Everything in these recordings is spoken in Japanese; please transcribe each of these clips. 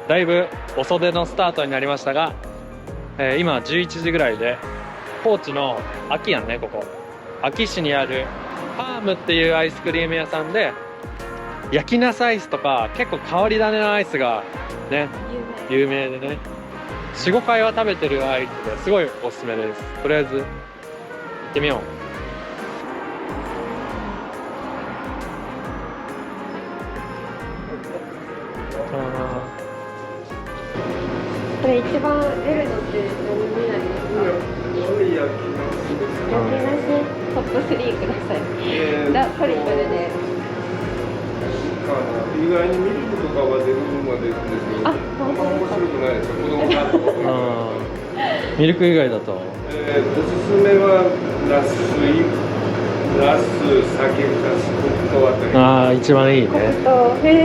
だいぶ遅出のスタートになりましたが、今11時ぐらいで、高知の安芸やんね、ここ安芸市にあるファームっていうアイスクリーム屋さんで、焼きナスアイスとか結構変わり種のアイスがね有名でね、 4,5 回は食べてるアイスですごいおすすめです。とりあえず行ってみよう。これ一番出るのって何になりますか？焼きなしトップ3ください。トリプルで。意外にミルクとかは出る分は出るんですけど、あんま面白くないですよ、子供が。ミルク以外だと、おすすめはナス、酒かす、黒糖あたり。ああ、一番いいね。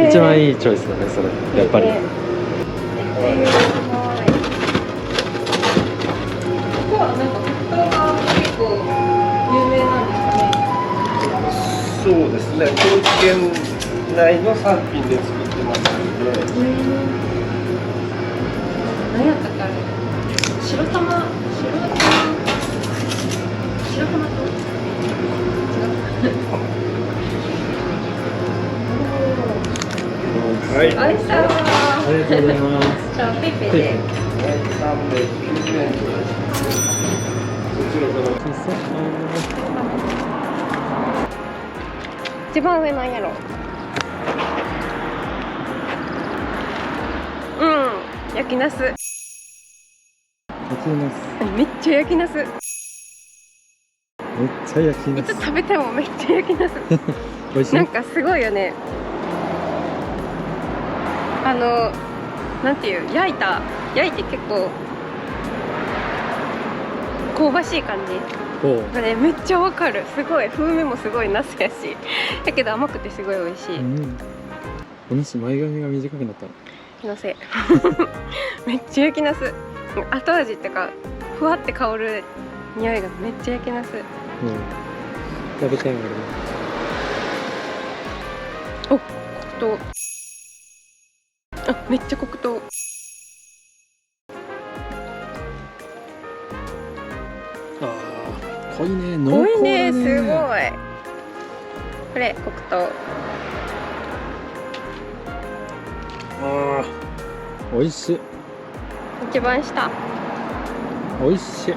一番いいチョイスだね、それやっぱり。ここはなんか黒糖が結構有名なんですかね。そうですね、高知県内の産品で作ってますので。何やったっけあれ？白玉と？はい。ありがとうございます。じゃあペイペイで。390円と。こちらから。一番上なんやろ。焼きナス。めっちゃ焼きナス。めっちゃ焼きナス。いつ食べてもめっちゃ焼きナス。美味しい。なんかすごいよね。なんていう、焼いて結構香ばしい感じ。これめっちゃわかる。すごい風味もすごいナスやし、だけど甘くてすごい美味しい。お主前髪が短くなった。気のせい。めっちゃ焼きナス。後味ってかふわって香る匂いがめっちゃ焼きナス。食べたいもんね。お、黒糖。あ、めっちゃ黒糖。濃いね、濃厚だね。すごい。これ黒糖。美味しい。一番下。美味しい。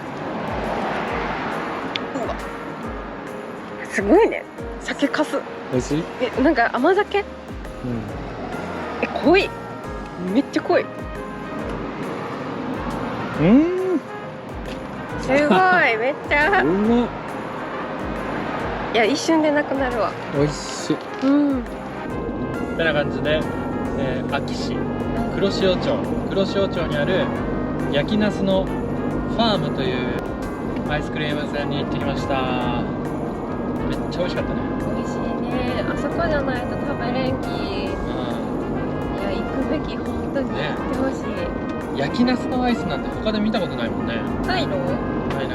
すごいね。酒かす。美味しい。なんか甘酒。濃い。めっちゃ濃い。すごい、めっちゃ。うまっ。いや、一瞬でなくなるわ。美味しい。てな感じで、安芸市黒潮町にある焼きナスのファームというアイスクリーム屋さんに行ってきました。めっちゃ美味しかったね。美味しいね。あそこじゃないと食べれんき。いや、行くべき。本当に行ってほしい。焼きナスのアイスなんて他で見たことないもんね。ないの？ないね。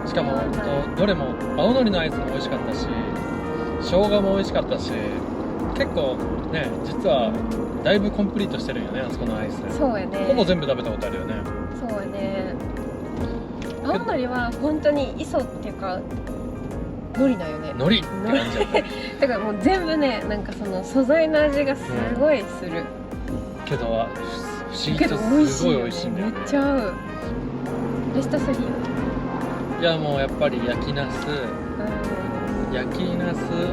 しかもどれも青のりのアイスも美味しかったし、生姜も美味しかったし、結構ね、実はだいぶコンプリートしてるよね、あそこのアイス。そうやね。ほぼ全部食べたことあるよね。そうやね。青のりは本当に磯っていうか海苔だよね。海苔って感じだった。だからもう全部ね、なんかその素材の味がすごいする。けど不思議とすごい美味しいんだよ。めっちゃ合う。ベスト3。いや、もうやっぱり焼きナス、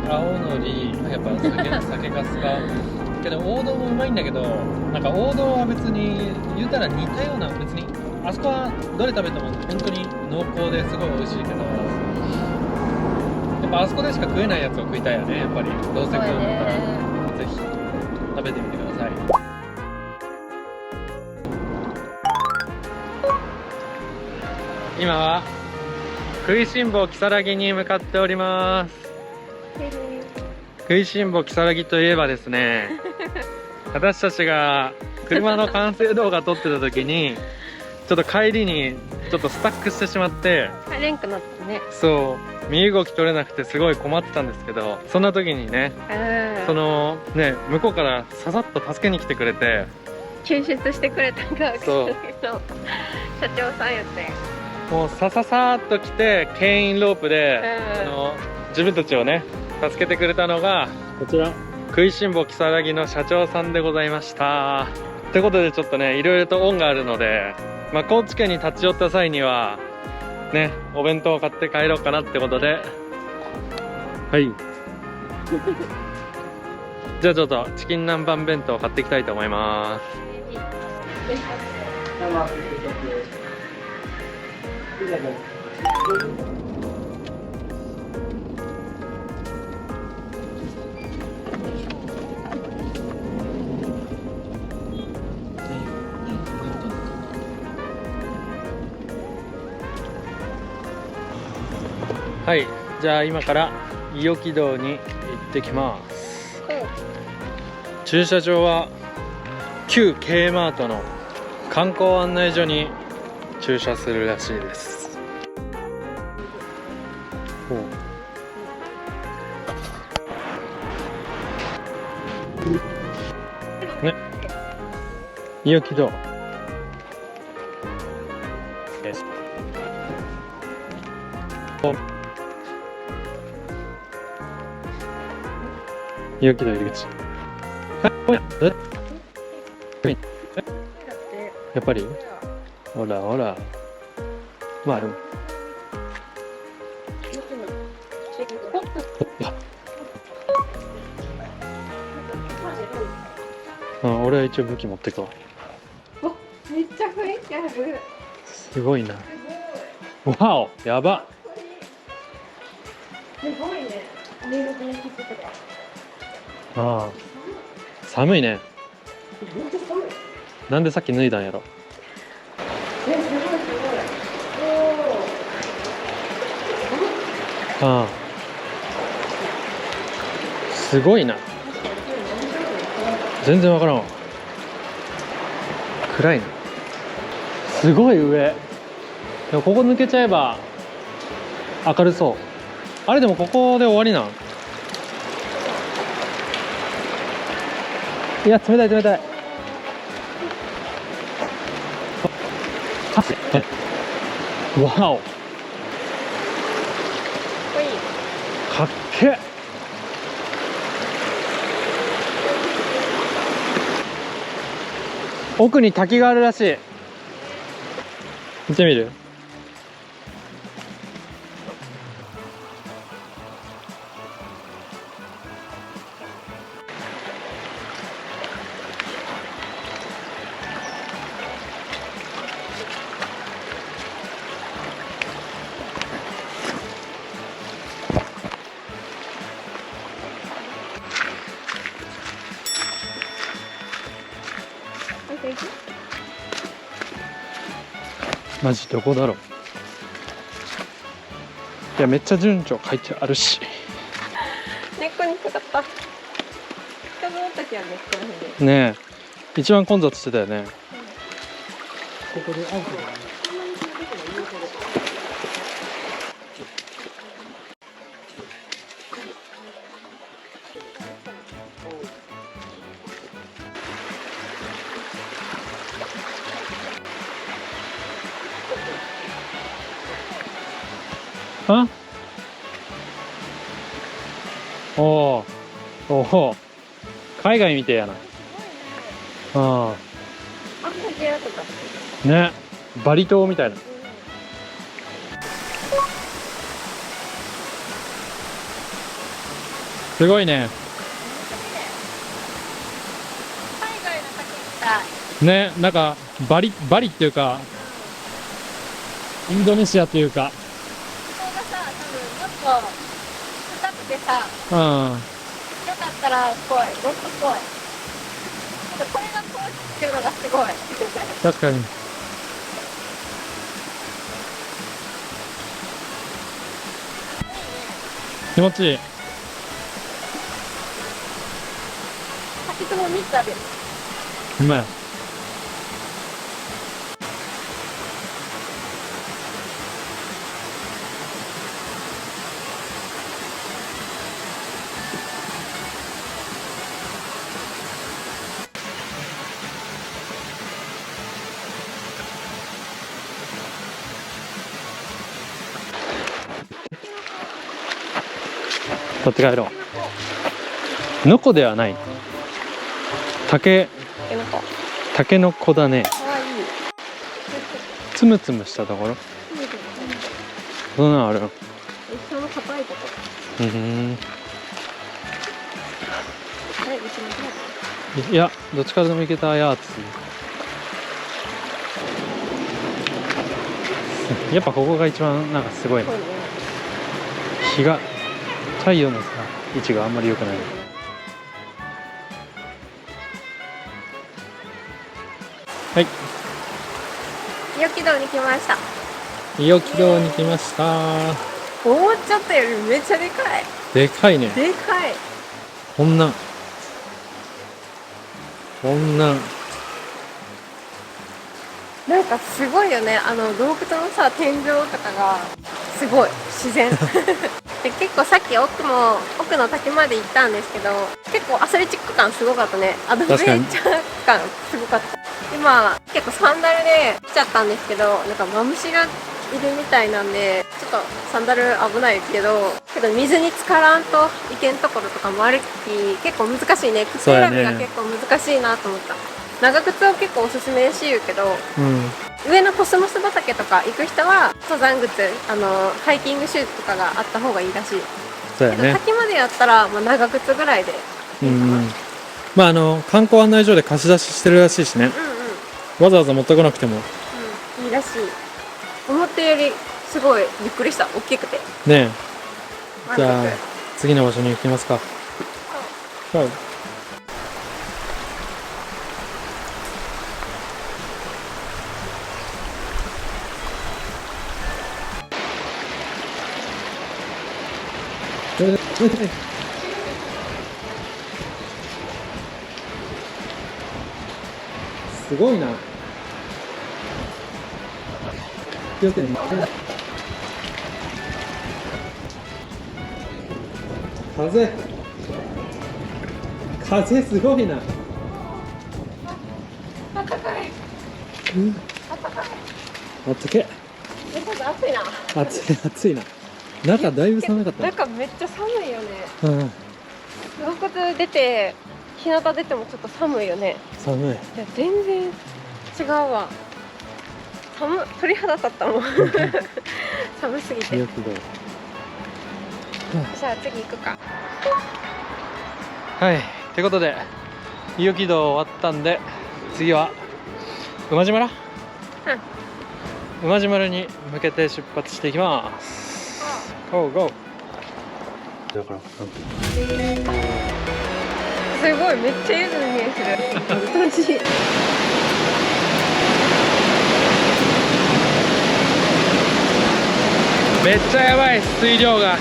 青のり、やっぱ酒かすか。けど王道もうまいんだけど、なんか王道は別に言うたら似たような、別にあそこはどれ食べても本当に濃厚ですごい美味しいけど、やっぱあそこでしか食えないやつを食いたいよね。やっぱりどうせ食うんだったらぜひ食べてみてください。今は食いしん坊如月に向かっております。食いしん坊如月といえばですね、私たちが車の完成動画撮ってた時にちょっと帰りにちょっとスタックしてしまって、帰れんくなったね。そう身動き取れなくてすごい困ってたんですけど、そんな時にね、そのね向こうからささっと助けに来てくれて、救出してくれたんがそう社長さんやってもうさささーっと来て牽引ロープで、うん自分たちをね助けてくれたのがこちら食いしん坊如月の社長さんでございました。ってことでちょっとねいろいろと恩があるので、まあ、高知県に立ち寄った際にはねお弁当を買って帰ろうかなってことで、はいじゃあちょっとチキン南蛮弁当を買っていきたいと思います。はい、じゃあ今から伊予木道に行ってきます。駐車場は旧 K マートの観光案内所に駐車するらしいです。ね、伊予木道です。伊予木道入り口。やっぱりほらほら、まあでも俺は一応武器持ってくわ。めっちゃ雰囲気ある。すごいな。わお、やば。すごいね。ああ、寒いね。なんでさっき脱いだんやろ。ああ、すごいな。全然わからんわ。暗いな。すごい上。でもここ抜けちゃえば明るそう。あれでもここで終わりなん？いや、冷たい冷たい。わお。かっけえ。奥に滝があるらしい。見てみる？マジどこだろう。いやめっちゃ順調書いてあるし。根っこにかかった。人がおったきは根っこの辺で。ねえ、一番混雑してたよね。ここでアウトだね。あ？おお、おお、海外みてえやな。ああ、こちらとか。あ、ね、バリ島みたいな。すごいね。海外の滝みたい。ね、なんかバリっていうか、インドネシアっていうか。ここがさ、多分もっと深くてさ、うん。よかったら怖い、もっと怖い。これが怖いっていうのがすごい。確かに。気持ちいい。滝つぼ3つあるよ。うまい。取って帰ろう。のこではない。竹の子だね。かわいい。つむつむしたところ。そんなのあるの。一緒の硬いとこ。うん。あれ、一緒の硬い。いや、どっちからでも行けたやつ。やっぱここが一番なんかすごいね。日が太陽のさ位置があんまり良くない。はい。伊予軌道に来ました。伊予軌道に来ました。思っちゃったよりめっちゃでかい。でかいね。でかい。こんななんかすごいよね。洞窟のさ、天井とかがすごい自然。で、結構さっき奥の滝まで行ったんですけど、結構アスレチック感すごかったね。アドベンチャー感すごかった。今結構サンダルで来ちゃったんですけど、なんかマムシがいるみたいなんで、ちょっとサンダル危ないけど水に浸からんといけんところとかもあるし、結構難しいね。靴選びが結構難しいなと思った。長靴を結構おすすめし言うけど、上のコスモス畑とか行く人は登山靴、ハイキングシューズとかがあった方がいいらしい。そうやね。滝までやったら、長靴ぐらいでいいかな。まあ観光案内所で貸し出ししてるらしいしね。わざわざ持ってこなくても。いいらしい。思ったよりすごいびっくりした。大きくて。ねえ。じゃあ次の場所に行きますか。はい。すごいな。気をつけて。風すごいな。あったかい。あったけ。ちょっと暑いな。暑いな。中だいぶ寒かった。中めっちゃ寒いよね。洞窟出て日向出てもちょっと寒いよね。寒い。いや全然違うわ。鳥肌立ったもん。寒すぎて。よくどう。じゃあ次行くか。はい。ってことで伊予軌道終わったんで、次は馬路村。馬路村に向けて出発していきます。ゴーゴー。だからすごいめっちゃ夜の匂いする。恥ずかしい。めっちゃやばい水量が。